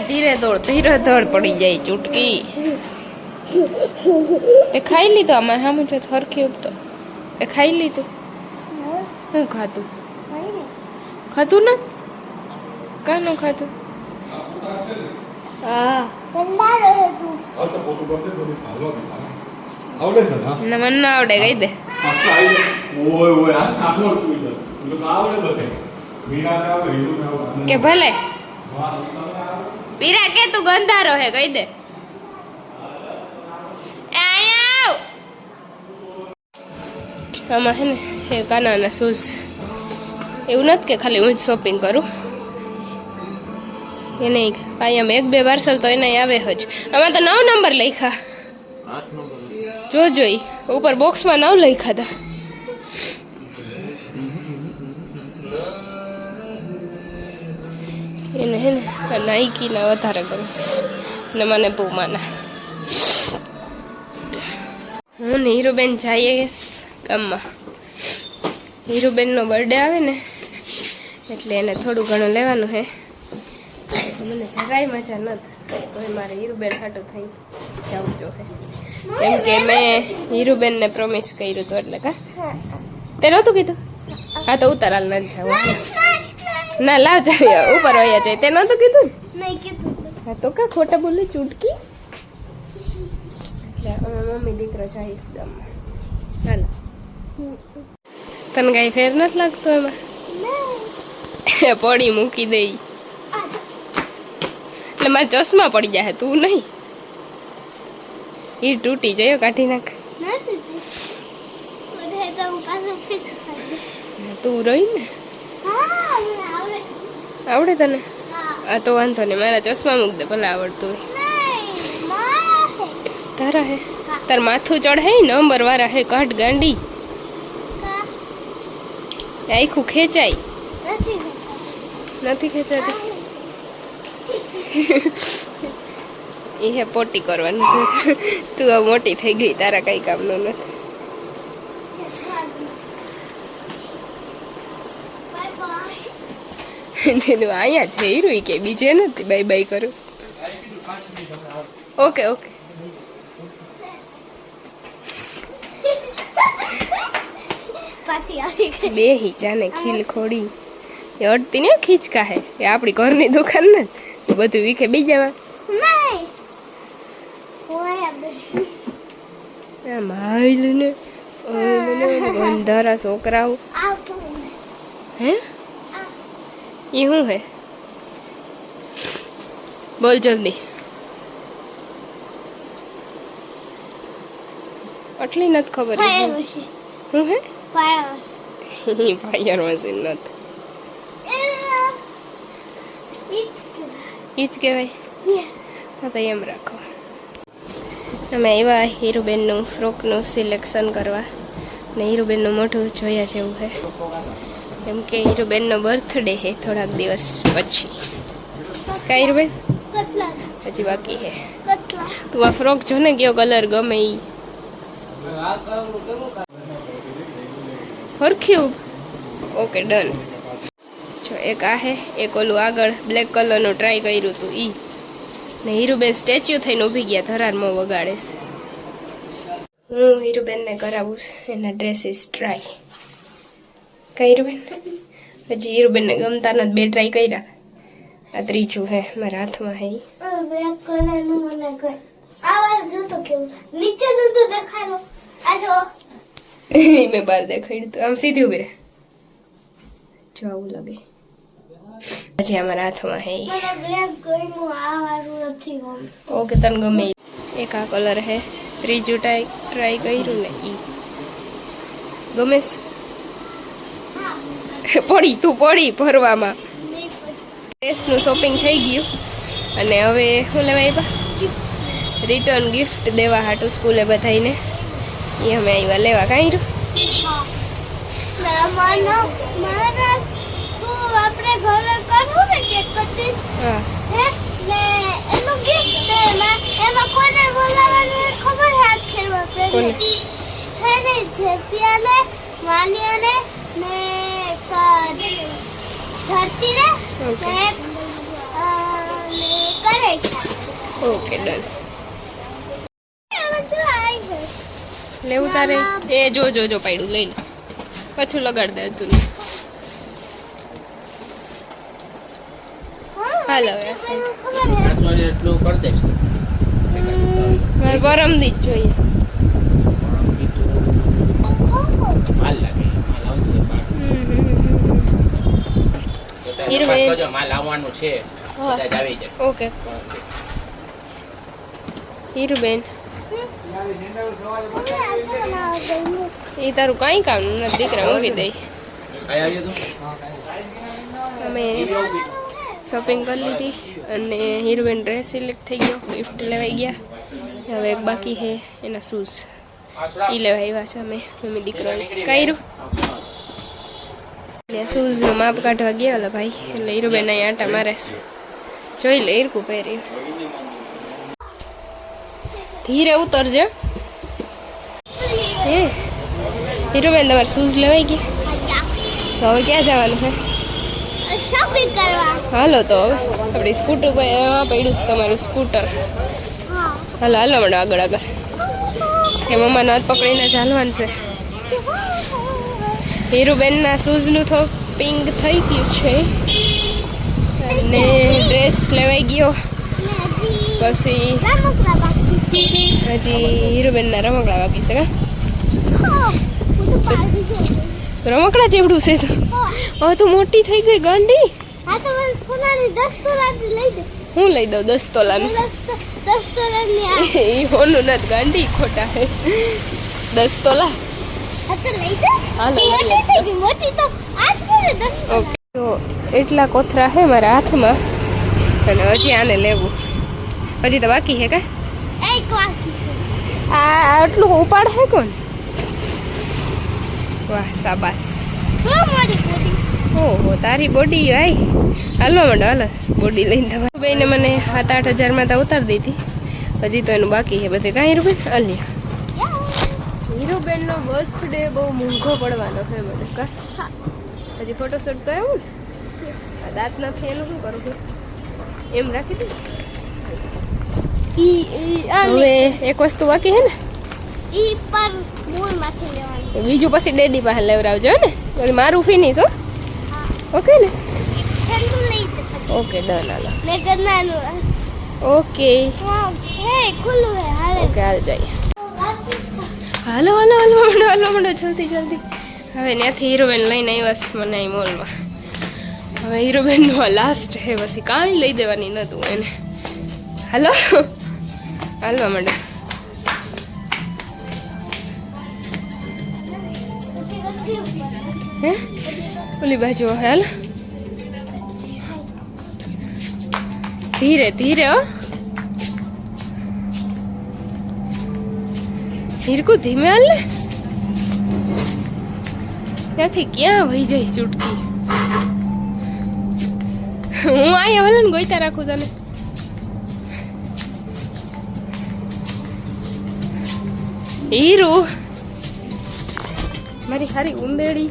ધીરે દોડ પડી જાય ચૂટકી. એ ખાઈ લીધો આમાં હા મુજબ હરખી ઉગતો એ ખાઈ લીધું. શું ખાધું ને કાનું ખાધું? હા મને ના આવડે કહી દે. કે ભલે પીરા કે તું ગંધારો હે કહી દે. આમાં હે ને એ કાનાના શૂઝ એવું નથી કે ખાલી હું જ શોપિંગ કરું એને કાયમ 1-2 પાર્સલ તો એને આવે જ. આમાં તો 9 નંબર લખ્યા જોઈ ઉપર બોક્સમાં 9 લખ્યા હતા. એને હે ને નાઈકીના વધારે ગમે ને મને પૂમાના. હું ને હીરુબેન જઈએ ગામમાં. હીરુબેનનો બર્થડે આવે ને એટલે એને થોડું ઘણું લેવાનું હે. મને જરાય મજા નથી તો મારે હીરુબેન હાટું થઈ જવું જોઈએ કેમ કે મેં હીરુબેનને પ્રોમિસ કર્યું હતું એટલે કા તે નહોતું કીધું. હા તો ઉતાર હાલ નથી જવું ના લાવ જાય ઉપર વયા જાય તે નહોતું કીધું. હા તો કા ખોટા બોલે ચૂટકી. એટલે અમે મમ્મી દીકરો જઈશ ગામમાં. હાલો તને કઈ ફેર નથી લાગતો એમાં? પડી મૂકી દઈ એટલે મારા ચશ્મા પડી જાય તું નહીં. એ તૂટી જાય કાઢી નાખ. તું રહી ને આવડે તને? આ તો વાંધો નહીં મારા ચશ્મા મૂક દે ભલે આવડતું હોય. તારા હે તાર માથું ચડે નંબર વાળા હે કાઢ ગાંડી આખું ખેંચાય નથી ખેંચાતી. એ હે પોટી કરવાનું તું હવે મોટી થઈ ગઈ તારા કઈ કામનું નથી. અહીંયા છે હીરું કે બીજે નથી બાય બાય કરું. ઓકે ઓકે બે હિચાને ખીલ ખોડી એ અડતી ને ખીચકા હે એ આપણી ઘરની દુકાન ને બધું વીખે બીજામાં ને ગંધારા છોકરાઓ હે એ શું હે બોલ જલ્દી. આટલી નથી ખબર શું હે ફાયર મશીન નથી ઈ જ કહેવાય. હા તો એમ રાખો. અમે એવા હીરુબેનનું ફ્રોકનું સિલેક્શન કરવા ને હીરુબેનનું મોઢું જોયા જેવું છે કેમ કે હીરુબેનનો બર્થડે છે થોડાક દિવસ પછી. કા હીરુબેન હજી બાકી છે. તું આ ફ્રોક જો ને કયો કલર ગમે ઈ હરખ્યું. Okay done. જો એક આ હે એક ઓલું આગળ બ્લેક કલરનું ટ્રાય કર્યું હતું ઈ ને હીરુબેન સ્ટેચ્યુ થઈને ઊભી ગયા ધરારમાં વગાડે છે. હું હીરુબેનને કરાવું એના ડ્રેસીસ ટ્રાય. કઈ હીરુબેન હજી હીરુબેનને ગમતા નથી બે ટ્રાય કર્યા. આ ત્રીજું હે મારા હાથમાં હે બ્લેક કલરનું. મને કઈ આવાર જો તો કેવું નીચેનું તો દેખાડો. આ જો મેં બહાર દેખાડ્યું તો આમ સીધી ઉભી રહે જો આવું લાગે. પછી અમારા હાથમાં હે ઓકે તને ગમે એક આ કલર હે. ત્રીજું ટ્રાય કર્યું ને ઈ ગમે પડી તું પડી ભરવામાં. ડ્રેસનું શોપિંગ થઈ ગયું અને હવે શું લેવા આવ્યા રિટર્ન ગિફ્ટ દેવા હાટું સ્કૂલે બધાઈને એ અમે આવ્યા લેવા. કાંઈ આપણે ઘરે કરવું ને કેક કટિંગ હા ને એનું ગિફ્ટ એમાં કોને બોલાવવાનું ખબર હે આજ ખેલવા પહેલે હે ને જેપિયાને વાનિયાને ને ધરતી રે ને ઓકે ડન. એમાં જો આઈ છે. લેવું તારે? એ જો જો જો પાડ્યું લઈ લે, પાછું લગાડ દે તું. હાલ હવે ખબર હે એટલું કરી દઈશ. મારે પરમદી જ જોઈએ. માલ લાગે માલ આવતું હીરુબેન. માલ આવવાનું છે, કદાચ આવી જાય. ઓકે હીરુબેન, એ તારું કાંઈ કામ નથી દીકરા, મૂકી દઈ. કઈ આવ્યું તું? અમે શોપિંગ કરી લીધી અને હીરુબેન ડ્રેસ સિલેક્ટ થઈ ગયો, ગિફ્ટ લેવાઈ ગયા. હવે એક બાકી છે એના શૂઝ, એ લેવા આવ્યા છે અમે મમ્મી દીકરો કર્યું. ને શૂઝનું માપ કાઢવા ગયા ઓલા ભાઈ, એટલે હીરુબેન અહીં આટા મારે છે. જોઈ લે હીરકું પહેરી. ધીરે ઉતરજે. હે હીરુબેન, તમારે શૂઝ લેવાઈ ગયા? તો હવે ક્યાં જવાનું છે? શોપિંગ કરવા. હાલો તો હવે આપણી સ્કૂટર એમાં પડ્યું છે તમારું સ્કૂટર. હા. હાલો હાલો મેડમ આગળ આગળ. કે મમ્માનો હાથ પકડીને ચાલવાનું છે. હીરુબેનના શૂઝનું શોપિંગ થઈ ગયું છે અને ડ્રેસ લેવાઈ ગયો. પછી રમકડા બાકી. હજી હીરુબેનના રમકડા બાકી છે. હા, હું તો પાડી ગઈ. રમકડા જેવડું છે તો હવે તું મોટી થઈ ગઈ ગાંડી. હા તો મને સોનાની 10 તોલાની લઈ દે. હું લઈ દઉં 10 તોલાનું? 10 તોલાની આ. એ હોનું નથી ગાંડી, ખોટા હે. 10 તોલા હા તો લઈ દે. હા, લઈ લે. મોટી થઈ ગઈ, મોટી તો આજ કરે 10. ઓકે, તો એટલા કોથરા હે મારા હાથમાં અને હજી આને લેવું. હજી તો બાકી હે. કા એક બાકી છે. આ આટલું ઉપાડ હે કોણ? વાહ સાબાસ. શું મોટી મોટી. ઓહો, તારી બોડી ભાઈ. હાલવા માંડો, હાલો બોડી લઈને. તમારી બેને મને 7-8 હજારમાં તો ઉતારી દીધી, હજી તો એનું બાકી છે બધે. કાંઈ હીરુબેન અલ્યા, હીરુબેનનો બર્થડે બહુ મોંઘો પડવાનો છે મને. કા હજી ફોટોશૂટ તો એવું ને, આ દાંત નથી એનું શું કરું છું? એમ રાખી દઉં. હવે એક વસ્તુ બાકી છે ને, ઈ પર મૂળ માંથી લેવાની. બીજું પછી ડેડી પાસે લેવડાવજો ને, પછી મારું ફિનિશ. હો ઓકે ને? સંતુ લઈ દે. Okay done. હાલો મેં કરનાનું. ઓકે હા, હે ખુલ્લું હે. હાલે. ઓકે હાલ જઈએ. હાલો હાલો હાલો મંડો, હાલો મંડો, જલ્દી જલ્દી. હવે ત્યાંથી હીરોબેન લઈને આવ્યા છે મને અહીં મોલમાં. હવે હીરોબેનનો લાસ્ટ છે, પછી કાંઈ લઈ દેવાની નહોતું એને. હાલો હાલવા માંડો. હે ઓલી બાજુ હાલ. ધીરે ધીરે. હો હીરકું ધીમે હાલ ને, ત્યાંથી ક્યાં વહી જાય છૂટકી. હું અહીંયા હાલ ને ગોઈતા રાખું તને. હીરુ મારી હારી ઉંદેડી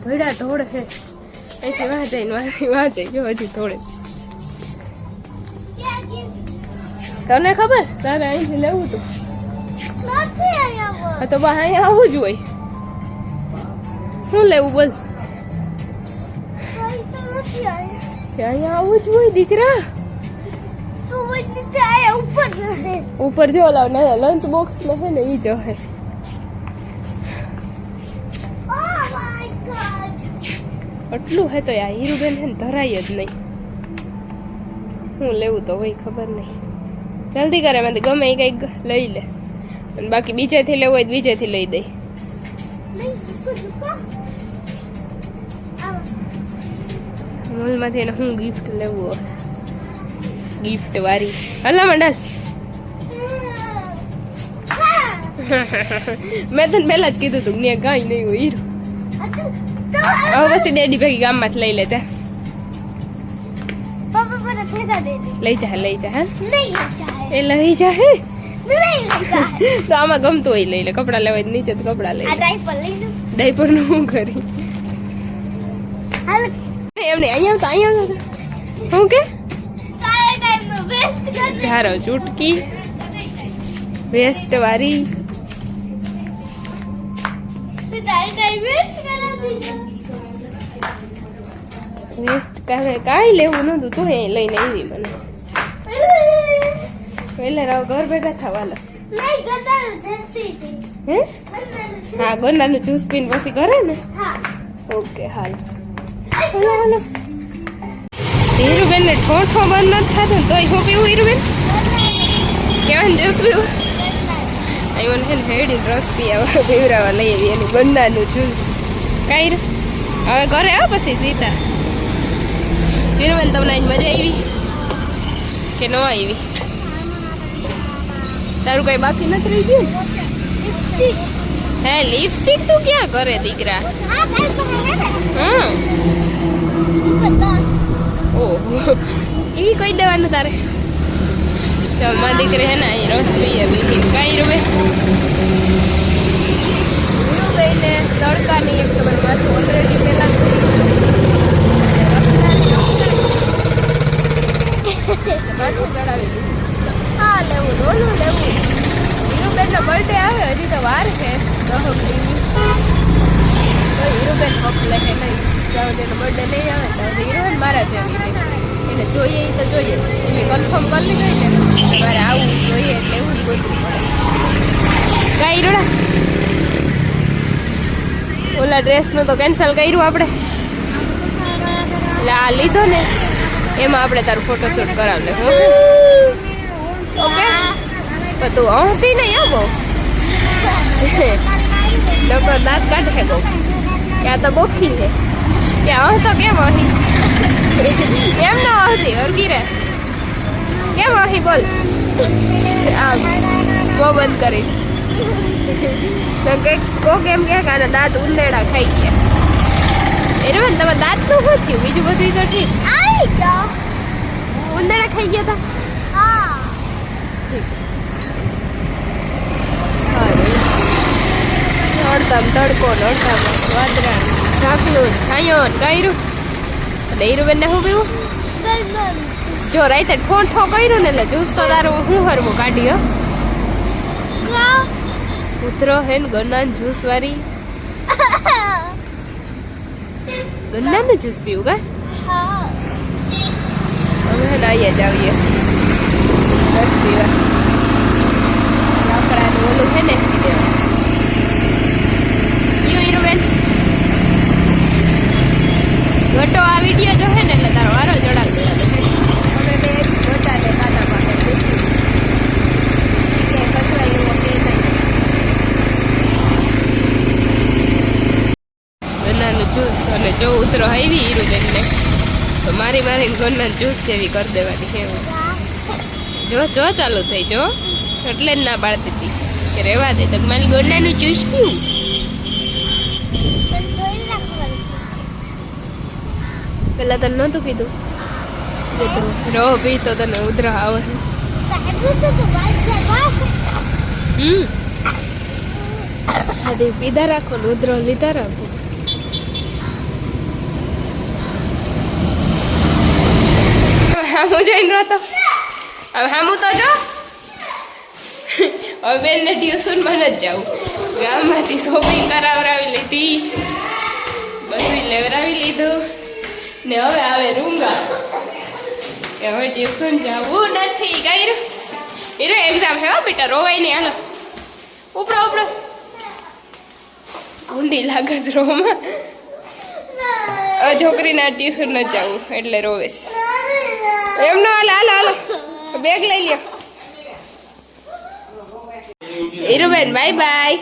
ધોડા ધોડ છે. અહીંથી વાં જાય વાં જાય. જો હજી ધોડે છે. તને ખબર? તારે અહીંથી લેવું તું નથી આયા. હા તો બા અહીંયા આવવું જ હોય. શું લેવું બોલ? પૈસા નથી આયા. અહીંયા આવવું જ હોય દીકરા. તું વચ્ચે આયા ઉપર રહે. ઉપર જો ઓલા લંચ બોક્સ માં છે ને, ઈ જો હે. Oh my god. આટલું હે તો યાર હીરુબેન છે ને ધરાય જ નહીં. હું લેવું તો હોય ખબર નહીં. જલ્દી કરે, એમાંથી ગમે એ કંઈક લઈ લે, અને બાકી બીજેથી લેવું હોય તો બીજેથી લઈ દઈ. નહીં રૂકો. આવ. મોલમાંથી એને હું ગિફ્ટ લેવું હોય, ગિફ્ટ વાળી. હલા મંડલ. મેં તને પહેલા જ કીધું તું ને કાંઈ નહીં હોય હીરો. હવે પછી ડેડી ભેગી ગામમાં જ લઈ લે. જા પાપા પર ફેંકા દે દે. લઈ જા લઈ જા. હા નહીં ચાહે. એ લઈ જા. હે નહીં ચાહે. તો આમાં ગમતું હોય લઈ લે. કપડા લેવાય તો નીચે તો કપડા લઈ આ લે. ડાયપર લઈ લો. ડાયપર નું શું કરી? હાલ. એમને અહીંયા આવતા હું કે તારે ડાયપર વેસ્ટ કર દે. હારો ચૂટકી વેસ્ટ વાળી વેસ્ટ કાંઈ લેવું નતું તું એ લઈને આવી મને એટલે રાવ ઘર ભેગા થવાના હે હા ગોંડાનું જ્યુસ પીને પછી કરે ને ઓકે હાલ હાલો હીરુબેન ને ઠોઠો બંધ નથી થતું ને તોય શું પીવું હીરુબેન કેવાનું જ્યુસ પીવું અહીં મને છે ને હેડી રસ પીવરાવા લઈ આવી એની ગોંડાનું જ્યુસ કાંઈ હવે ઘરે આવ પછી સીતા હીરુબેન તમને આજ મજા આવી કે ન આવી તારું કઈ બાકી નથી રહી ગયું હે લિપસ્ટિક તું ક્યાં કરે દીકરા હા ઓહો ઈ કઈ દેવાનું તારે ચાલ માં દીકરી હે ને અહીં રસ પીએ બીજી કાંઈ રૂબે ને તડકાની એક તો માથું ઓલરેડી પેલા માથું ચડાવી દીધું હા લેવું રોલું લેવું હીરુબેનનો બર્થડે આવે હજી તો વાર છે 10 મહિની તો હીરુબેન હક લે છે નહીં જ્યાં તેનો બર્થડે નહીં આવે ત્યાં હીરુબેન મારા જેવી છે એને જોઈએ એ તો જોઈએ જ એવી કન્ફર્મ કરી લીધું ને મારે આવું જોઈએ એટલે એવું જ ગોતવું પડે કાંઈ હીરોડા ઓલા ડ્રેસનું તો કેન્સલ કર્યું આપણે એટલે આ લીધો ને એમાં આપણે તારું ફોટોશૂટ કરાવી લે ઓકે પણ તું આવતી નહીં આવો લોકો દાંત કાઢે કહું ત્યાં તો બોખી છે ત્યાં તો કેમ અહીં કેમ ન આવતી અરગી રે કેમ અહીં બોલ આમ બહુ બંધ કરી તો કોક એમ કે આના દાંત ઉંદેડા ખાઈ ગયા એનું તમે દાંત નું શું થયું બીજું બધું તો ઠીક ઉંદેડા ખાઈ ગયા હતા અડધામ તડકો અડધામ વાદરા ઢાકલું છાયો કર્યું એટલે હીરુબેન ને શું પીવું જો રાતે ઠોઠો કર્યું ને એટલે જ્યુસ તો તારું હું હરવું કાઢી ઉતરો હે ને ગન્ના જ્યુસ વાળી ગન્નાનું જ્યુસ પીવું કા હવે હે ને અહીંયા જ આવીએ રસ પીવા લાકડાનું ઓલું છે ને હીરુબેન ગટો આ વિડીયો જો હે ને એટલે તારો વારો ચડાવી દેવાનો અમે બે ગોટાને ખાતા પાસે કચરા એવો કે ગન્નાનું જ્યુસ અને જો ઉતરો આવી હીરુબેન ને તો મારી ગન્નાનું જ્યુસ જેવી કરી દેવાની કેવું જો જો ચાલુ થઈ જો એટલે જ ના પાડતી હતી કે રહેવા દે તો મારી ગન્નાનું જ્યુસ પીવું પેલા તને નહોતું કીધું રહો પી તો તને ઉધરા આવે પીધા રાખો ને ઉધરો લીધા રાખો હામું જોઈને રહો તો હવે હામું તો જો હવે બેનને ટ્યુશનમાં નથી જવું ગામમાંથી શોપિંગ કરાવરાવી લીધી બધું લેવરાવી લીધું ને હવે આવે રૂંગા હવે ટ્યુશન જવું નથી કર્યું એનો એક્ઝામ હે બેટા રોવાય નહીં હાલો ઉપડો ઉપડો ઊંડી લાગે છે રોમાં છોકરીના ટ્યુશન ન જવું એટલે રોવેશ એમ નો હાલો હાલો હાલો બેગ લઈ લ્યો હીરુબેન બાય બાય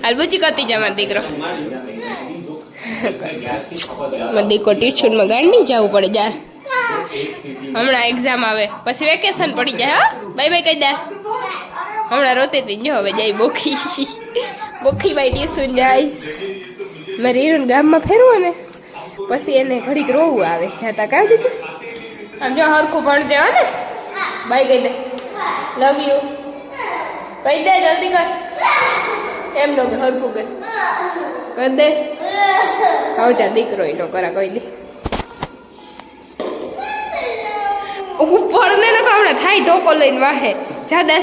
હાલ બુચી કરતી જા મારો દીકરો દીકો ટ્યુશનમાં ગાડી જવું પડે યાર હમણાં એક્ઝામ આવે પછી વેકેશન પડી જાય હો બાય બાય કહી દે હમણાં રોતી હતી જો હવે જાય બોખી બાઈ ટ્યુશન જઈશ મારે હીરુન ગામમાં ફેરવું ને પછી એને ઘડીક રોવું આવે જાતા કાઢ દીધું આમ જો હરખું ભણજે હો ને બાય કહી દે લવ યુ કહી દે જલ્દી કર એમ નો કે હરખું કર કર દે હવે જા દીકરો નો કરા કહી દે ઉપર ને હમણાં થાય ધોકો લઈને વાહે જાદા